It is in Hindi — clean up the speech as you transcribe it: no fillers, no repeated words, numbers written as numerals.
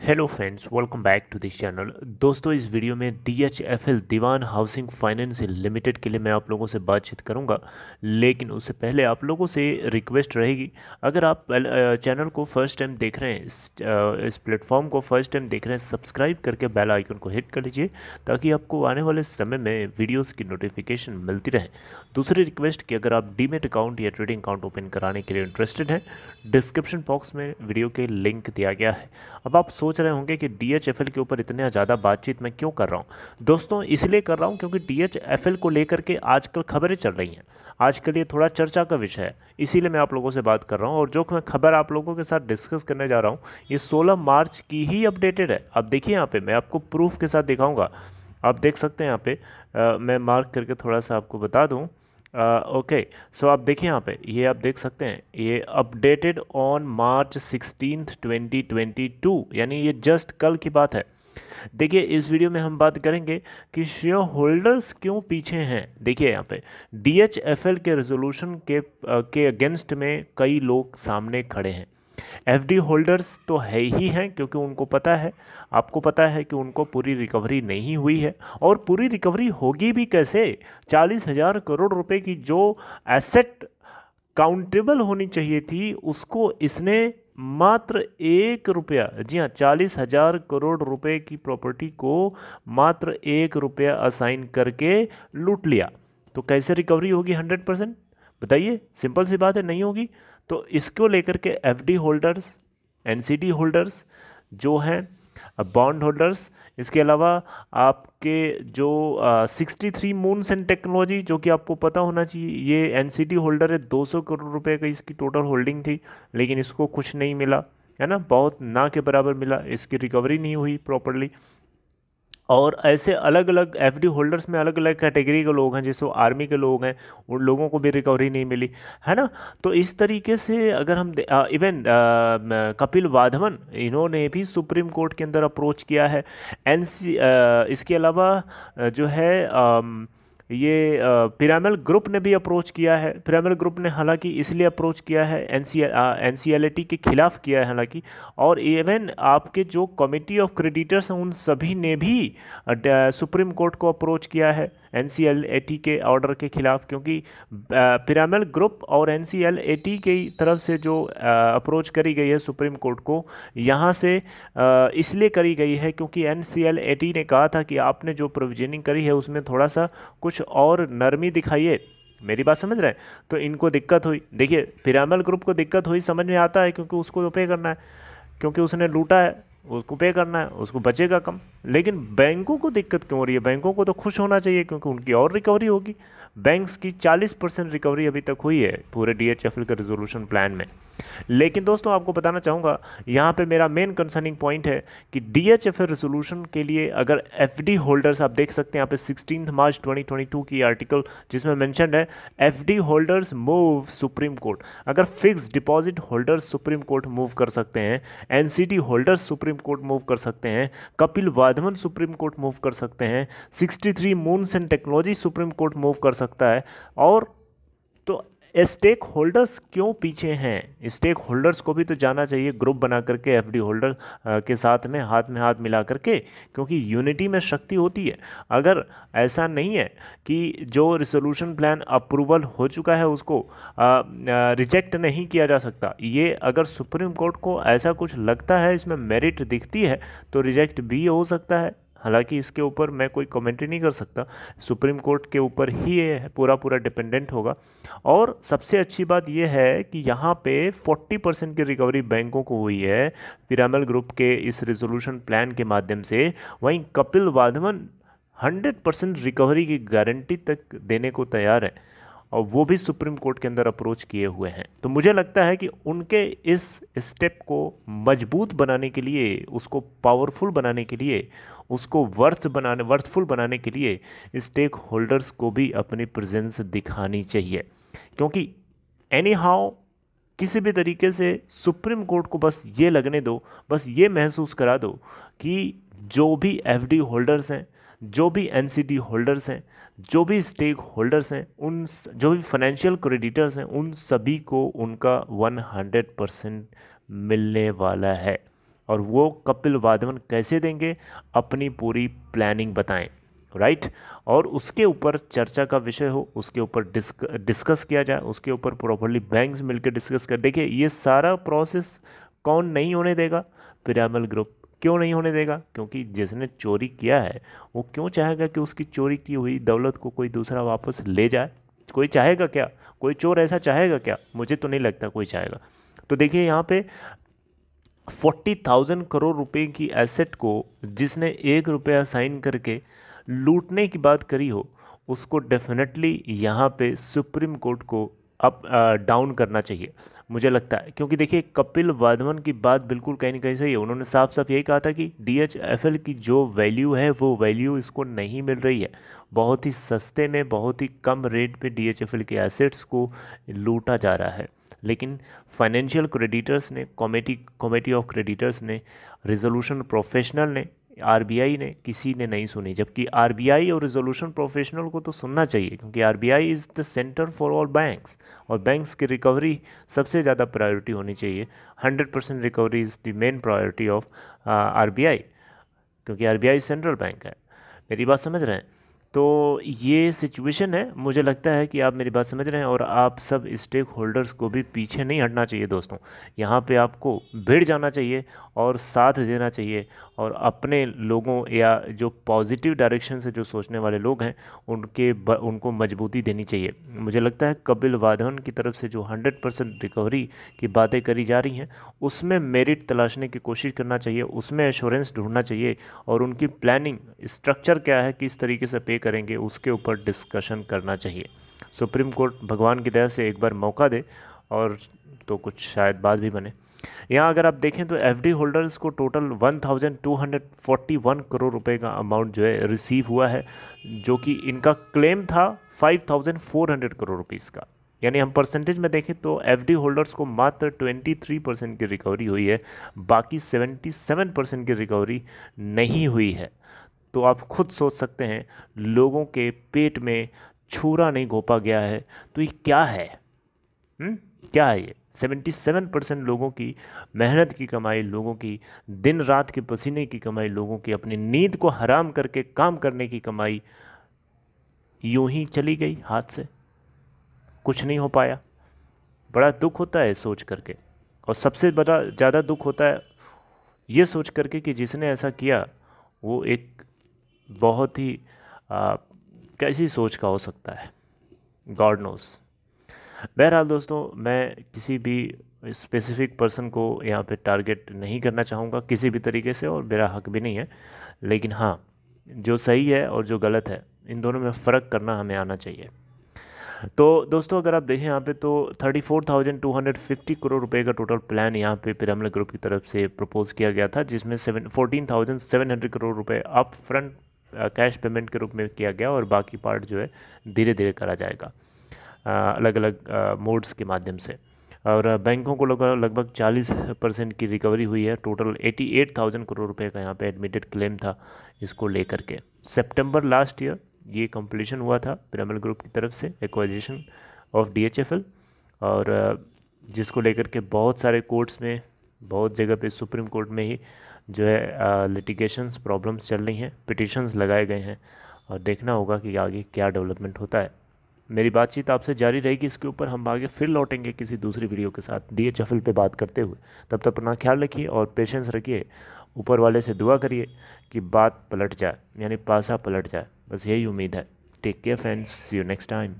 Hello friends, welcome back to this channel. दोस्तों, इस वीडियो में DHFL Dewan housing finance limited के लिए मैं आप लोगों से बातचीत करूंगा। लेकिन उससे पहले आप लोगों से रिक्वेस्ट रहेगी, अगर आप चैनल को फर्स्ट टाइम देख रहे हैं, इस प्लेटफॉर्म को फर्स्ट टाइम देख रहे हैं, सब्सक्राइब करके बेल आइकन को हिट कर लीजिए ताकि आपको आने वाले समय में वीडियोज़ की नोटिफिकेशन मिलती रहे। दूसरी रिक्वेस्ट कि अगर आप डीमेट अकाउंट या ट्रेडिंग अकाउंट ओपन कराने के लिए इंटरेस्टेड हैं, डिस्क्रिप्शन बॉक्स में वीडियो के लिंक दिया गया है। अब आप सोच रहे होंगे कि DHFL के ऊपर इतने ज़्यादा बातचीत मैं क्यों कर रहा हूँ। दोस्तों, इसलिए कर रहा हूँ क्योंकि DHFL को लेकर के आजकल खबरें चल रही हैं। आजकल ये थोड़ा चर्चा का विषय है, इसीलिए मैं आप लोगों से बात कर रहा हूँ। और जो मैं खबर आप लोगों के साथ डिस्कस करने जा रहा हूँ, ये 16 मार्च की ही अपडेटेड है। अब देखिए यहाँ पे मैं आपको प्रूफ के साथ दिखाऊंगा। आप देख सकते हैं यहाँ पे, मैं मार्क करके थोड़ा सा आपको बता दूँ। ओके, सो आप देखिए यहाँ पे, ये आप देख सकते हैं, ये अपडेटेड ऑन मार्च 16 2022, यानी ये जस्ट कल की बात है। देखिए, इस वीडियो में हम बात करेंगे कि शेयर होल्डर्स क्यों पीछे हैं। देखिए यहाँ पे DHFL के रेजोल्यूशन के अगेंस्ट में कई लोग सामने खड़े हैं। FD होल्डर्स तो है ही हैं, क्योंकि उनको पता है, आपको पता है कि उनको पूरी रिकवरी नहीं हुई है। और पूरी रिकवरी होगी भी कैसे? 40,000 करोड़ रुपए की जो एसेट काउंटेबल होनी चाहिए थी, उसको इसने मात्र 1 रुपया, जी हाँ, 40,000 करोड़ रुपए की प्रॉपर्टी को मात्र 1 रुपया असाइन करके लूट लिया। तो कैसे रिकवरी होगी 100%? बताइए, सिंपल सी बात है, नहीं होगी। तो इसको लेकर के FD होल्डर्स, NCD होल्डर्स जो हैं, बॉन्ड होल्डर्स, इसके अलावा आपके जो 63 मून्स एंड टेक्नोलॉजी, जो कि आपको पता होना चाहिए, ये NCD होल्डर है। 200 करोड़ रुपए का इसकी टोटल होल्डिंग थी, लेकिन इसको कुछ नहीं मिला, है ना, बहुत ना के बराबर मिला, इसकी रिकवरी नहीं हुई प्रॉपरली। और ऐसे अलग अलग FD होल्डर्स में अलग अलग कैटेगरी के लोग हैं, जैसे आर्मी के लोग हैं, उन लोगों को भी रिकवरी नहीं मिली, है ना। तो इस तरीके से अगर हम इवन कपिल वाधवन, इन्होंने भी सुप्रीम कोर्ट के अंदर अप्रोच किया है। इसके अलावा जो है ये पिरामिड ग्रुप ने भी अप्रोच किया है। पिरामिड ग्रुप ने हालांकि इसलिए अप्रोच किया है, NCLAT के खिलाफ किया है हालांकि। और इवन आपके जो कमिटी ऑफ क्रेडिटर्स हैं, उन सभी ने भी सुप्रीम कोर्ट को अप्रोच किया है NCLAT के ऑर्डर के खिलाफ, क्योंकि पिरामिड ग्रुप और NCLAT की तरफ से जो अप्रोच करी गई है सुप्रीम कोर्ट को, यहाँ से इसलिए करी गई है क्योंकि NCLAT ने कहा था कि आपने जो प्रोविजनिंग करी है उसमें थोड़ा सा कुछ और नरमी दिखाइए। मेरी बात समझ रहे हैं? तो इनको दिक्कत हुई। देखिए, पिरामिड ग्रुप को दिक्कत हुई, समझ में आता है, क्योंकि उसको तो पे करना है, क्योंकि उसने लूटा है, उसको पे करना है, उसको बचेगा कम। लेकिन बैंकों को दिक्कत क्यों हो रही है? बैंकों को तो खुश होना चाहिए, क्योंकि उनकी और रिकवरी होगी। बैंक्स की 40% रिकवरी अभी तक हुई है पूरे DHFL के रेजोल्यूशन प्लान में। लेकिन दोस्तों, आपको बताना चाहूँगा, यहाँ पे मेरा मेन कंसर्निंग पॉइंट है कि DHFL रेजोल्यूशन के लिए अगर FD होल्डर्स, आप देख सकते हैं यहाँ पे 16 मार्च 2022 की आर्टिकल, जिसमें मेंशन्ड है FD holders move Supreme Court. अगर fix deposit holders Supreme Court move कर सकते हैं, NCD holders Supreme Court move कर सकते हैं, Kapil Wadhawan Supreme Court move कर सकते हैं, 63 moons and technology Supreme Court move कर सकता है, और तो स्टेक होल्डर्स क्यों पीछे हैं? स्टेक होल्डर्स को भी तो जाना चाहिए ग्रुप बना करके FD होल्डर के साथ में हाथ मिला करके, क्योंकि यूनिटी में शक्ति होती है। अगर ऐसा नहीं है कि जो रिजोल्यूशन प्लान अप्रूवल हो चुका है उसको रिजेक्ट नहीं किया जा सकता, ये अगर सुप्रीम कोर्ट को ऐसा कुछ लगता है, इसमें मेरिट दिखती है, तो रिजेक्ट भी हो सकता है। हालांकि इसके ऊपर मैं कोई कमेंट्री नहीं कर सकता, सुप्रीम कोर्ट के ऊपर ही ये पूरा डिपेंडेंट होगा। और सबसे अच्छी बात यह है कि यहाँ पे 40% की रिकवरी बैंकों को हुई है पिरामिड ग्रुप के इस रेजोल्यूशन प्लान के माध्यम से। वहीं कपिल वाधवन 100% रिकवरी की गारंटी तक देने को तैयार है, और वो भी सुप्रीम कोर्ट के अंदर अप्रोच किए हुए हैं। तो मुझे लगता है कि उनके इस स्टेप को मजबूत बनाने के लिए, उसको पावरफुल बनाने के लिए, उसको वर्थफुल बनाने के लिए स्टेक होल्डर्स को भी अपनी प्रेजेंस दिखानी चाहिए। क्योंकि एनी हाउ किसी भी तरीके से सुप्रीम कोर्ट को बस ये लगने दो, बस ये महसूस करा दो कि जो भी FD होल्डर्स हैं, जो भी NCD होल्डर्स हैं, जो भी स्टेक होल्डर्स हैं, उन जो भी फाइनेंशियल क्रेडिटर्स हैं, उन सभी को उनका 100% मिलने वाला है। और वो कपिल वाधवन कैसे देंगे, अपनी पूरी प्लानिंग बताएं, राइट। और उसके ऊपर चर्चा का विषय हो, उसके ऊपर डिस्कस किया जाए, उसके ऊपर प्रॉपरली बैंक्स मिलकर डिस्कस कर। देखिए ये सारा प्रोसेस कौन नहीं होने देगा, पिरामल ग्रुप। क्यों नहीं होने देगा, क्योंकि जिसने चोरी किया है वो क्यों चाहेगा कि उसकी चोरी की हुई दौलत को कोई दूसरा वापस ले जाए। कोई चाहेगा क्या, कोई चोर ऐसा चाहेगा क्या, मुझे तो नहीं लगता कोई चाहेगा। तो देखिए यहाँ पे 40,000 करोड़ रुपए की एसेट को जिसने 1 रुपया साइन करके लूटने की बात करी हो, उसको डेफिनेटली यहाँ पे सुप्रीम कोर्ट को अप डाउन करना चाहिए मुझे लगता है। क्योंकि देखिए कपिल वाधवन की बात बिल्कुल कहीं ना कहीं सही है। उन्होंने साफ साफ यही कहा था कि DHFL की जो वैल्यू है वो वैल्यू इसको नहीं मिल रही है। बहुत ही सस्ते में, बहुत ही कम रेट पे DHFL के एसेट्स को लूटा जा रहा है। लेकिन फाइनेंशियल क्रेडिटर्स ने, कमेटी ऑफ क्रेडिटर्स ने, रिजोल्यूशन प्रोफेशनल ने, RBI ने, किसी ने नहीं सुनी। जबकि RBI और रिजोल्यूशन प्रोफेशनल को तो सुनना चाहिए, क्योंकि RBI is the centre for all banks, और बैंक्स की रिकवरी सबसे ज़्यादा प्रायोरिटी होनी चाहिए। 100% recovery is the main priority of RBI, क्योंकि RBI सेंट्रल बैंक है। मेरी बात समझ रहे हैं। तो ये सिचुएशन है, मुझे लगता है कि आप मेरी बात समझ रहे हैं, और आप सब स्टेक होल्डर्स को भी पीछे नहीं हटना चाहिए दोस्तों। यहाँ पे आपको भिड़ जाना चाहिए और साथ देना चाहिए, और अपने लोगों या जो पॉजिटिव डायरेक्शन से जो सोचने वाले लोग हैं उनको मजबूती देनी चाहिए। मुझे लगता है कपिल वाधवन की तरफ से जो 100% रिकवरी की बातें करी जा रही हैं उसमें मेरिट तलाशने की कोशिश करना चाहिए, उसमें एश्योरेंस ढूंढना चाहिए, और उनकी प्लानिंग स्ट्रक्चर क्या है, किस तरीके से पे करेंगे, उसके ऊपर डिस्कशन करना चाहिए। सुप्रीम कोर्ट भगवान की दया से एक बार मौका दे और तो कुछ शायद बात भी बने। यहाँ अगर आप देखें तो FD होल्डर्स को टोटल 1241 करोड़ रुपए का अमाउंट जो है रिसीव हुआ है, जो कि इनका क्लेम था 5400 करोड़ रुपीज़ का। यानी हम परसेंटेज में देखें तो FD होल्डर्स को मात्र 23% की रिकवरी हुई है, बाकी 77% की रिकवरी नहीं हुई है। तो आप खुद सोच सकते हैं, लोगों के पेट में छुरा नहीं घोंपा गया है, तो ये क्या है? क्या है ये? 77% लोगों की मेहनत की कमाई, लोगों की दिन रात के पसीने की कमाई, लोगों की अपनी नींद को हराम करके काम करने की कमाई यूं ही चली गई हाथ से, कुछ नहीं हो पाया। बड़ा दुख होता है सोच करके, और सबसे बड़ा ज़्यादा दुख होता है ये सोच करके कि जिसने ऐसा किया वो एक बहुत ही कैसी सोच का हो सकता है, गॉड नोस। बहरहाल दोस्तों, मैं किसी भी स्पेसिफिक पर्सन को यहाँ पे टारगेट नहीं करना चाहूँगा किसी भी तरीके से, और मेरा हक भी नहीं है। लेकिन हाँ, जो सही है और जो गलत है, इन दोनों में फ़र्क करना हमें आना चाहिए। तो दोस्तों अगर आप देखें यहाँ पे तो 34,250 करोड़ रुपए का टोटल प्लान यहाँ पे पिरामल ग्रुप की तरफ से प्रपोज किया गया था, जिसमें 14,700 करोड़ रुपए अप फ्रंट कैश पेमेंट के रूप में किया गया, और बाकी पार्ट जो है धीरे धीरे करा जाएगा अलग अलग मोड्स के माध्यम से। और बैंकों को लगभग 40% की रिकवरी हुई है। टोटल 88,000 करोड़ रुपए का यहाँ पे एडमिटेड क्लेम था इसको लेकर के। सितंबर लास्ट ईयर ये कंप्लीशन हुआ था पिरामल ग्रुप की तरफ से एक्वाजिशन ऑफ DHFL, और जिसको लेकर के बहुत सारे कोर्ट्स में, बहुत जगह पे सुप्रीम कोर्ट में ही जो है लिटिगेशंस प्रॉब्लम्स चल रही हैं, पिटिशंस लगाए गए हैं, और देखना होगा कि आगे क्या डेवलपमेंट होता है। मेरी बातचीत आपसे जारी रहेगी इसके ऊपर, हम आगे फिर लौटेंगे किसी दूसरी वीडियो के साथ DHFL पे बात करते हुए। तब तक अपना ख्याल रखिए और पेशेंस रखिए, ऊपर वाले से दुआ करिए कि बात पलट जाए, यानी पासा पलट जाए, बस यही उम्मीद है। Take care friends, see you next time.